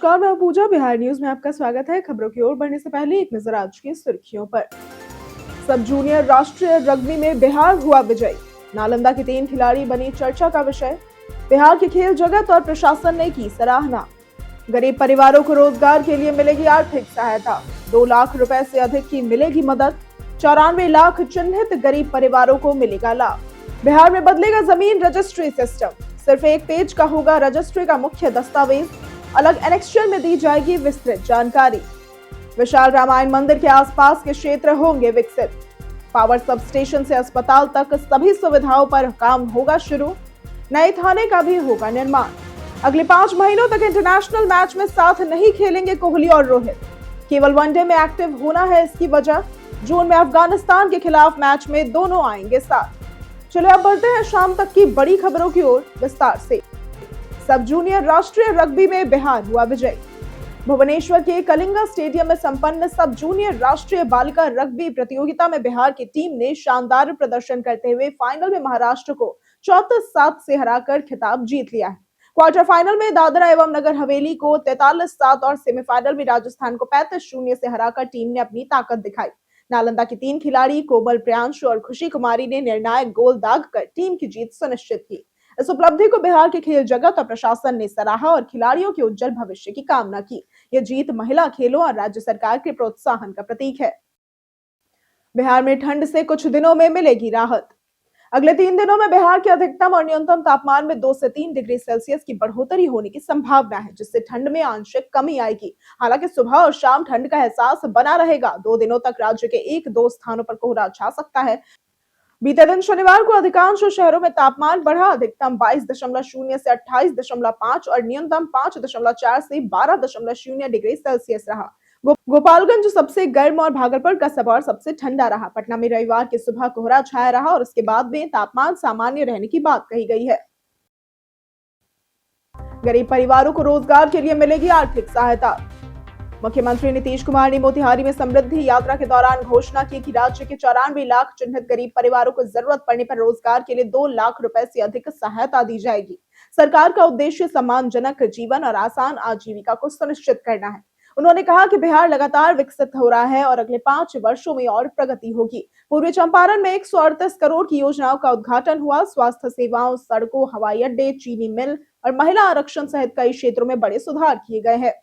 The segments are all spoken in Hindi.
नमस्कार, मैं पूजा। बिहार न्यूज में आपका स्वागत है। खबरों की ओर बढ़ने से पहले एक नजर आज की सुर्खियों पर। सब जूनियर राष्ट्रीय रग्बी में बिहार हुआ विजयी। नालंदा के 3 खिलाड़ी बनी चर्चा का विषय। बिहार की खेल जगत और प्रशासन ने की सराहना। गरीब परिवारों को रोजगार के लिए मिलेगी आर्थिक सहायता। 2 लाख रुपए से अधिक की मिलेगी मदद। 94 लाख चिन्हित गरीब परिवारों को मिलेगा लाभ। बिहार में बदलेगा जमीन रजिस्ट्री सिस्टम। सिर्फ एक पेज का होगा रजिस्ट्री का मुख्य दस्तावेज। अलग एनेक्स्चर में दी जाएगी विस्तृत जानकारी। विशाल रामायण मंदिर के आसपास के क्षेत्र होंगे विकसित। पावर सब स्टेशन से अस्पताल तक सभी सुविधाओं पर काम होगा शुरू। नए थाने का भी होगा निर्माण। अगले 5 महीनों तक इंटरनेशनल मैच में साथ नहीं खेलेंगे कोहली और रोहित। केवल वनडे में एक्टिव होना है इसकी वजह। जून में अफगानिस्तान के खिलाफ मैच में दोनों आएंगे साथ। चलिए अब बढ़ते हैं शाम तक की बड़ी खबरों की ओर विस्तार से। सब जूनियर राष्ट्रीय रग्बी में बिहार हुआ विजयी। भुवनेश्वर के कलिंगा स्टेडियम में संपन्न सब जूनियर राष्ट्रीय बालिका रग्बी प्रतियोगिता में बिहार की टीम ने शानदार प्रदर्शन करते हुए फाइनल में महाराष्ट्र को 34-7 से हराकर खिताब जीत लिया है। क्वार्टर फाइनल में दादरा एवं नगर हवेली को 43-7 और सेमीफाइनल में राजस्थान को 35-0 से हराकर टीम ने अपनी ताकत दिखाई। नालंदा की 3 खिलाड़ी कोमल, प्रियांशु और खुशी कुमारी ने निर्णायक गोल दागकर टीम की जीत सुनिश्चित की। इस उपलब्धि को बिहार के खेल जगत और प्रशासन ने सराहा और खिलाड़ियों के उज्जवल भविष्य की कामना की। यह जीत महिला खेलों और राज्य सरकार के प्रोत्साहन का प्रतीक है। बिहार में ठंड से कुछ दिनों में मिलेगी राहत। अगले 3 दिनों में बिहार के अधिकतम और न्यूनतम तापमान में 2 से 3 डिग्री सेल्सियस की बढ़ोतरी होने की संभावना है, जिससे ठंड में आंशिक कमी आएगी। हालांकि सुबह और शाम ठंड का एहसास बना रहेगा। 2 दिनों तक राज्य के 1-2 स्थानों पर कोहरा छा सकता है। बीते दिन शनिवार को अधिकांश शहरों में तापमान बढ़ा। अधिकतम 22.0 से 28.5 और न्यूनतम 5.4 से 12.0 डिग्री सेल्सियस रहा। गोपालगंज सबसे गर्म और भागलपुर का सबौर सबसे ठंडा रहा। पटना में रविवार की सुबह कोहरा छाया रहा और उसके बाद में तापमान सामान्य रहने की बात कही गई है। गरीब परिवारों को रोजगार के लिए मिलेगी आर्थिक सहायता। मुख्यमंत्री नीतीश कुमार ने मोतिहारी में समृद्धि यात्रा के दौरान घोषणा की कि राज्य के 94 लाख चिन्हित गरीब परिवारों को जरूरत पड़ने पर रोजगार के लिए 2 लाख रुपए से अधिक सहायता दी जाएगी। सरकार का उद्देश्य सम्मानजनक जीवन और आसान आजीविका को सुनिश्चित करना है। उन्होंने कहा कि बिहार लगातार विकसित हो रहा है और अगले 5 वर्षों में और प्रगति होगी। पूर्वी चंपारण में 138 करोड़ की योजनाओं का उद्घाटन हुआ। स्वास्थ्य सेवाओं, सड़कों, हवाई अड्डे, चीनी मिल और महिला आरक्षण सहित कई क्षेत्रों में बड़े सुधार किए गए हैं।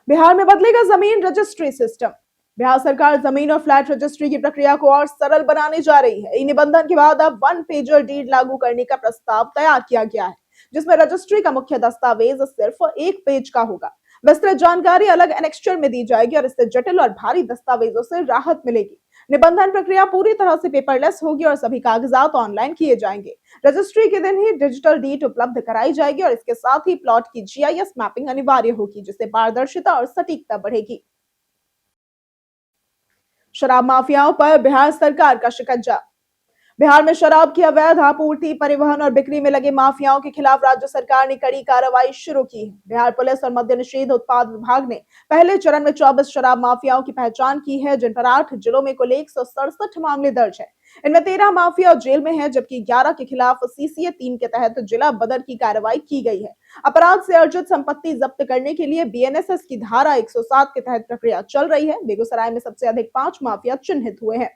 बिहार में बदलेगा जमीन रजिस्ट्री सिस्टम। बिहार सरकार जमीन और फ्लैट रजिस्ट्री की प्रक्रिया को और सरल बनाने जा रही है। ई निबंधन के बाद अब 1 पेजर डीड लागू करने का प्रस्ताव तैयार किया गया है, जिसमें रजिस्ट्री का मुख्य दस्तावेज सिर्फ 1 पेज का होगा। विस्तृत जानकारी अलग एनेक्स्चर में दी जाएगी और इससे जटिल और भारी दस्तावेजों से राहत मिलेगी। निबंधन प्रक्रिया पूरी तरह से पेपरलेस होगी और सभी कागजात ऑनलाइन किए जाएंगे। रजिस्ट्री के दिन ही डिजिटल डीड उपलब्ध कराई जाएगी और इसके साथ ही प्लॉट की जीआईएस मैपिंग अनिवार्य होगी, जिससे पारदर्शिता और सटीकता बढ़ेगी। शराब माफियाओं पर बिहार सरकार का शिकंजा। बिहार में शराब की अवैध आपूर्ति, परिवहन और बिक्री में लगे माफियाओं के खिलाफ राज्य सरकार ने कड़ी कार्रवाई शुरू की है। बिहार पुलिस और मद्य निषेध उत्पाद विभाग ने पहले चरण में 24 शराब माफियाओं की पहचान की है, जिन पर 8 जिलों में कुल 167 मामले दर्ज है। इनमें 13 माफिया जेल में है, जबकि 11 के खिलाफ सीसीए 3 के तहत जिला बदर की कार्रवाई की गई है। अपराध से अर्जित संपत्ति जब्त करने के लिए बीएनएसएस की धारा 107 के तहत प्रक्रिया चल रही है। बेगूसराय में सबसे अधिक 5 माफिया चिन्हित हुए हैं।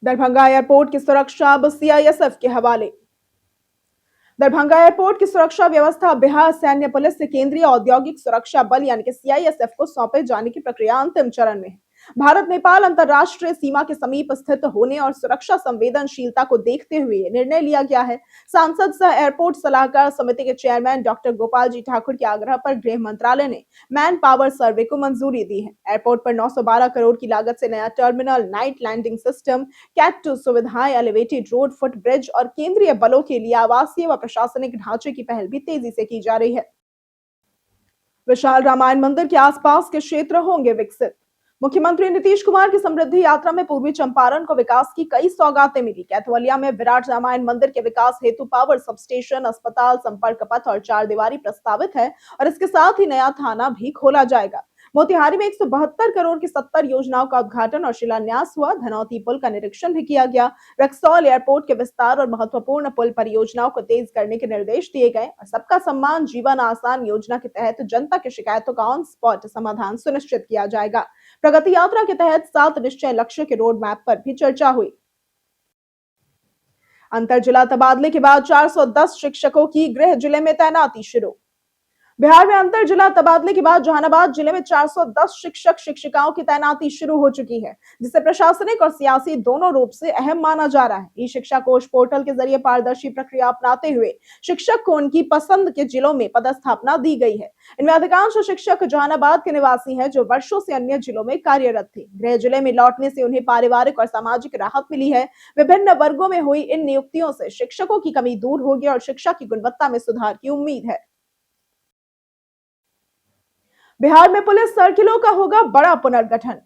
दरभंगा एयरपोर्ट की सुरक्षा अब सीआईएसएफ के हवाले। दरभंगा एयरपोर्ट की सुरक्षा व्यवस्था बिहार सैन्य पुलिस से केंद्रीय औद्योगिक सुरक्षा बल यानी कि सीआईएसएफ को सौंपे जाने की प्रक्रिया अंतिम चरण में है। भारत नेपाल अंतर्राष्ट्रीय सीमा के समीप स्थित होने और सुरक्षा संवेदनशीलता को देखते हुए निर्णय लिया गया है। सांसद सह एयरपोर्ट सलाहकार समिति के चेयरमैन डॉक्टर गोपाल जी ठाकुर के आग्रह पर गृह मंत्रालय ने मैन पावर सर्वे को मंजूरी दी है। एयरपोर्ट पर 912 करोड़ की लागत से नया terminal, night landing system, cat 2 सुविधाएं, एलिवेटेड रोड, फुट ब्रिज और केंद्रीय बलों के लिए आवासीय व प्रशासनिक ढांचे की पहल भी तेजी से की जा रही है। विशाल रामायण मंदिर के आसपास के क्षेत्र होंगे विकसित। मुख्यमंत्री नीतीश कुमार की समृद्धि यात्रा में पूर्वी चंपारण को विकास की कई सौगातें मिली। कैथवलिया में विराट रामायण मंदिर के विकास हेतु पावर सब स्टेशन, अस्पताल, संपर्क पथ और 4 दीवारी प्रस्तावित है और इसके साथ ही नया थाना भी खोला जाएगा। मोतिहारी में 172 करोड़ की 70 योजनाओं का उद्घाटन और शिलान्यास हुआ। धनौती पुल का निरीक्षण भी किया गया। रक्सौल एयरपोर्ट के विस्तार और महत्वपूर्ण पुल परियोजनाओं को तेज करने के निर्देश दिए गए और सबका सम्मान जीवन आसान योजना के तहत जनता की शिकायतों का ऑन स्पॉट समाधान सुनिश्चित किया जाएगा। प्रगति यात्रा के तहत 7 निश्चय लक्ष्य के रोड मैप पर भी चर्चा हुई। अंतर जिला तबादले के बाद 410 शिक्षकों की गृह जिले में तैनाती शुरू। बिहार में अंतर जिला तबादले के बाद जहानाबाद जिले में 410 शिक्षक शिक्षिकाओं की तैनाती शुरू हो चुकी है, जिसे प्रशासनिक और सियासी दोनों रूप से अहम माना जा रहा है। ई शिक्षा कोष पोर्टल के जरिए पारदर्शी प्रक्रिया अपनाते हुए शिक्षक को उनकी पसंद के जिलों में पदस्थापना दी गई है। इनमें अधिकांश शिक्षक जहानाबाद के निवासी हैं, जो वर्षों से अन्य जिलों में कार्यरत थे। गृह जिले में लौटने से उन्हें पारिवारिक और सामाजिक राहत मिली है। विभिन्न वर्गों में हुई इन नियुक्तियों से शिक्षकों की कमी दूर होगी और शिक्षा की गुणवत्ता में सुधार की उम्मीद है। बिहार में पुलिस सर्किलों का होगा बड़ा पुनर्गठन।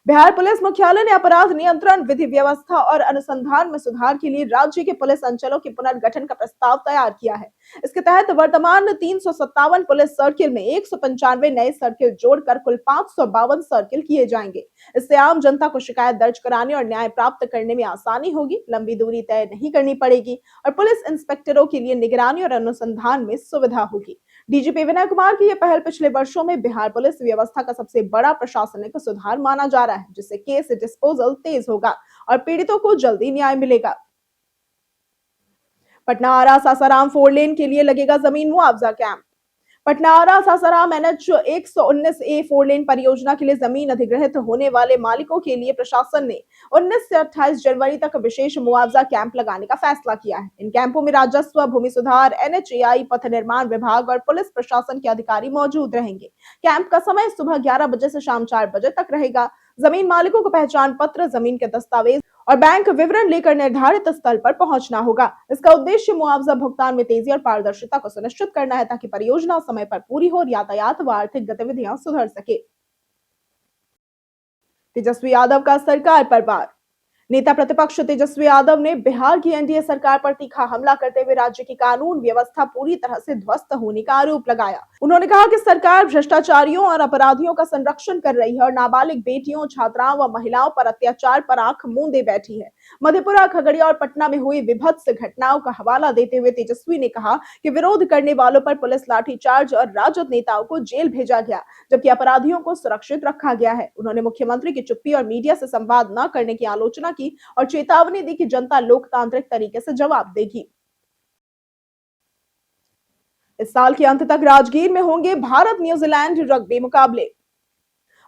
बिहार पुलिस मुख्यालय ने अपराध नियंत्रण, विधि व्यवस्था और अनुसंधान में सुधार के लिए राज्य के पुलिस अंचलों के पुनर्गठन का प्रस्ताव तैयार किया है। इसके तहत वर्तमान 357 पुलिस सर्किल में 195 नए सर्किल जोड़कर कुल 552 सर्किल किए जाएंगे। इससे आम जनता को शिकायत दर्ज कराने और न्याय प्राप्त करने में आसानी होगी, लंबी दूरी तय नहीं करनी पड़ेगी और पुलिस इंस्पेक्टरों के लिए निगरानी और अनुसंधान में सुविधा होगी। डीजीपी विनय कुमार की यह पहल पिछले वर्षों में बिहार पुलिस व्यवस्था का सबसे बड़ा प्रशासनिक सुधार माना जा रहा है, जिससे केस डिस्पोजल तेज होगा और पीड़ितों को जल्दी न्याय मिलेगा। पटना आरा सासाराम 4 लेन के लिए लगेगा जमीन मुआवजा कैंप। पटना आरा सासाराम NH 119A 4 लेन परियोजना के लिए जमीन अधिग्रहित होने वाले मालिकों के लिए प्रशासन ने 19 से 28 जनवरी तक विशेष मुआवजा कैंप लगाने का फैसला किया है। इन कैंपों में राजस्व, भूमि सुधार, NHAI, पथ निर्माण विभाग और पुलिस प्रशासन के अधिकारी मौजूद रहेंगे। कैंप का समय सुबह 11 बजे से शाम 4 बजे तक रहेगा। जमीन मालिकों को पहचान पत्र, जमीन के दस्तावेज और बैंक विवरण लेकर निर्धारित स्थल पर पहुंचना होगा। इसका उद्देश्य मुआवजा भुगतान में तेजी और पारदर्शिता को सुनिश्चित करना है, ताकि परियोजना समय पर पूरी हो और यातायात व आर्थिक गतिविधियां सुधर सके। तेजस्वी यादव का सरकार पर वार। नेता प्रतिपक्ष तेजस्वी यादव ने बिहार की एनडीए सरकार पर तीखा हमला करते हुए राज्य की कानून व्यवस्था पूरी तरह से ध्वस्त होने का आरोप लगाया। उन्होंने कहा कि सरकार भ्रष्टाचारियों और अपराधियों का संरक्षण कर रही है और नाबालिग बेटियों, छात्राओं व महिलाओं पर अत्याचार पर आंख मूंदे बैठी है। मधेपुरा, खगड़िया और पटना में हुई विभत्स घटनाओं का हवाला देते हुए तेजस्वी ने कहा कि विरोध करने वालों पर पुलिस लाठीचार्ज और राजद नेताओं को जेल भेजा गया, जबकि अपराधियों को सुरक्षित रखा गया है। उन्होंने मुख्यमंत्री की चुप्पी और मीडिया से संवाद न करने की आलोचना की और चेतावनी दी कि जनता लोकतांत्रिक तरीके से जवाब देगी। इस साल के अंत तक राजगीर में होंगे भारत न्यूजीलैंड रग्बी मुकाबले।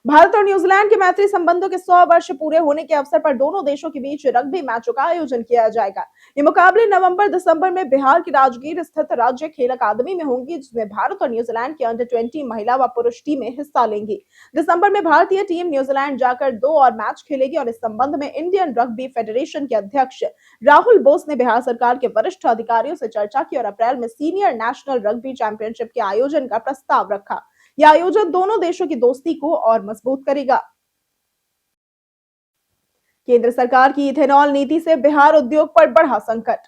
भारत और न्यूजीलैंड के मैत्री संबंधों के 100 वर्ष पूरे होने के अवसर पर दोनों देशों के बीच रग्बी मैचों का आयोजन किया जाएगा। ये मुकाबले नवंबर-दिसंबर में बिहार की राजगीर स्थित राज्य खेल अकादमी में होंगी, जिसमें भारत और न्यूजीलैंड की अंडर 20 महिला व पुरुष टीमें हिस्सा लेंगी। दिसंबर में भारतीय टीम न्यूजीलैंड जाकर 2 और मैच खेलेगी और इस संबंध में इंडियन रग्बी फेडरेशन के अध्यक्ष राहुल बोस ने बिहार सरकार के वरिष्ठ अधिकारियों से चर्चा की और अप्रैल में सीनियर नेशनल रग्बी चैंपियनशिप के आयोजन का प्रस्ताव रखा। यह आयोजन दोनों देशों की दोस्ती को और मजबूत करेगा। केंद्र सरकार की इथेनॉल नीति से बिहार उद्योग पर बढ़ा संकट।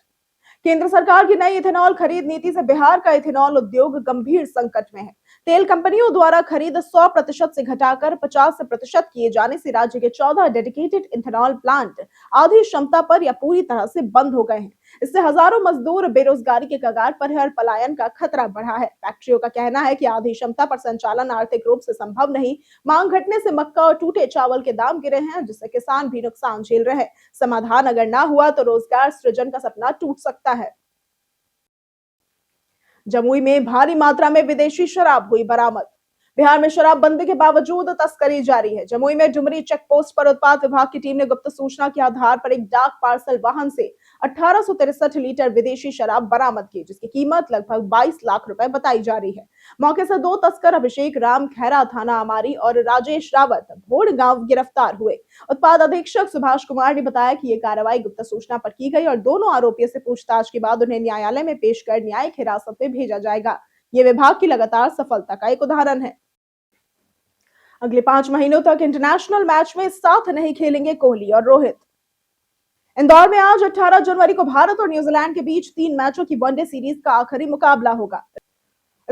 केंद्र सरकार की नई इथेनॉल खरीद नीति से बिहार का इथेनॉल उद्योग गंभीर संकट में है। तेल कंपनियों द्वारा खरीद 100% से घटाकर 50% किए जाने से राज्य के 14 डेडिकेटेड इथेनॉल प्लांट आधी क्षमता पर या पूरी तरह से बंद हो गए हैं। इससे हजारों मजदूर बेरोजगारी के कगार पर है और पलायन का खतरा बढ़ा है। फैक्ट्रियों का कहना है कि आधी क्षमता पर संचालन आर्थिक रूप से संभव नहीं। मांग घटने से मक्का और टूटे चावल के दाम गिरे हैं, जिससे किसान भी नुकसान झेल रहे हैं। समाधान अगर ना हुआ तो रोजगार सृजन का सपना टूट सकता है। जमुई में भारी मात्रा में विदेशी शराब हुई बरामद। बिहार में शराबबंदी के बावजूद तस्करी जारी है। जमुई में डुमरी चेक पोस्ट पर उत्पाद विभाग की टीम ने गुप्त सूचना के आधार पर एक डाक पार्सल वाहन से 1863 लीटर विदेशी शराब बरामद की, जिसकी कीमत लगभग 22 लाख रुपए बताई जा रही है। मौके से 2 तस्कर अभिषेक राम खैरा थाना अमारी और राजेश रावत भोड़ गांव गिरफ्तार हुए। उत्पाद अधीक्षक सुभाष कुमार ने बताया कि यह कार्रवाई गुप्त सूचना पर की गई और दोनों आरोपियों से पूछताछ के बाद उन्हें न्यायालय में पेश कर न्यायिक हिरासत में भेजा जाएगा। ये विभाग की लगातार सफलता का एक उदाहरण है। अगले 5 महीनों तक इंटरनेशनल मैच में साथ नहीं खेलेंगे कोहली और रोहित। इंदौर में आज 18 जनवरी को भारत और न्यूजीलैंड के बीच 3 मैचों की वनडे सीरीज का आखिरी मुकाबला होगा।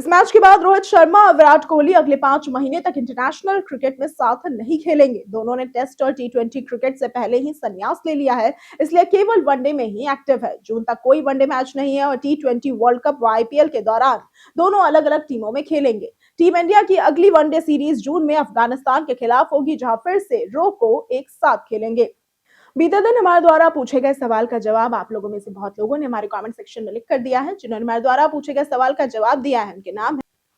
इस मैच के बाद रोहित शर्मा और विराट कोहली अगले 5 महीने तक इंटरनेशनल क्रिकेट में साथ नहीं खेलेंगे। दोनों ने टेस्ट और टी20 क्रिकेट से पहले ही संन्यास ले लिया है, इसलिए केवल वनडे में ही एक्टिव है। जून तक कोई वनडे मैच नहीं है और टी20 वर्ल्ड कप व आईपीएल के दौरान दोनों अलग-अलग टीमों में खेलेंगे। टीम इंडिया की अगली वनडे सीरीज जून में अफगानिस्तान के खिलाफ होगी, जहां फिर से रो को एक साथ खेलेंगे। बीते दिन हमारे द्वारा पूछे गए सवाल का जवाब आप लोगों में से बहुत लोगों ने हमारे कमेंट सेक्शन में लिख कर दिया है। जिन्होंने हमारे द्वारा पूछे गए सवाल का जवाब दिया है,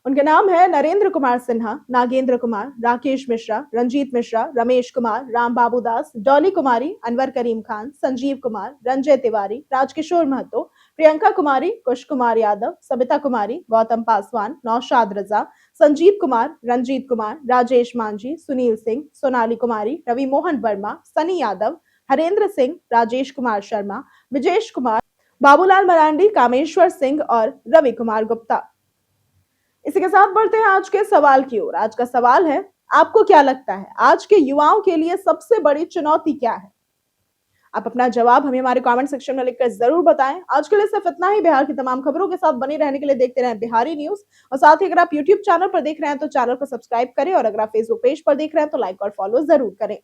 उनके नाम है नरेंद्र कुमार सिन्हा, नागेंद्र कुमार, राकेश मिश्रा, रंजीत मिश्रा, रमेश कुमार, राम बाबू दास, डॉली कुमारी, अनवर करीम खान, संजीव कुमार, रंजय तिवारी, राजकिशोर महतो, प्रियंका कुमारी, कुश कुमार यादव, सबिता कुमारी, गौतम पासवान, नौशाद रजा, संजीत कुमार, रंजीत कुमार, राजेश मांझी, सुनील सिंह, सोनाली कुमारी, रवि मोहन वर्मा, सनी यादव, हरेंद्र सिंह, राजेश कुमार शर्मा, विजेश कुमार, बाबूलाल मरांडी, कामेश्वर सिंह और रवि कुमार गुप्ता। इसी के साथ बढ़ते हैं आज के सवाल की ओर। आज का सवाल है, आपको क्या लगता है आज के युवाओं के लिए सबसे बड़ी चुनौती क्या है? आप अपना जवाब हमें हमारे कमेंट सेक्शन में लिखकर जरूर बताएं। आज के लिए सिर्फ इतना ही। बिहार की तमाम खबरों के साथ बने रहने के लिए देखते रहें बिहारी न्यूज, और साथ ही अगर आप यूट्यूब चैनल पर देख रहे हैं तो चैनल को सब्सक्राइब करें, और अगर आप फेसबुक पेज पर देख रहे हैं तो लाइक और फॉलो जरूर करें।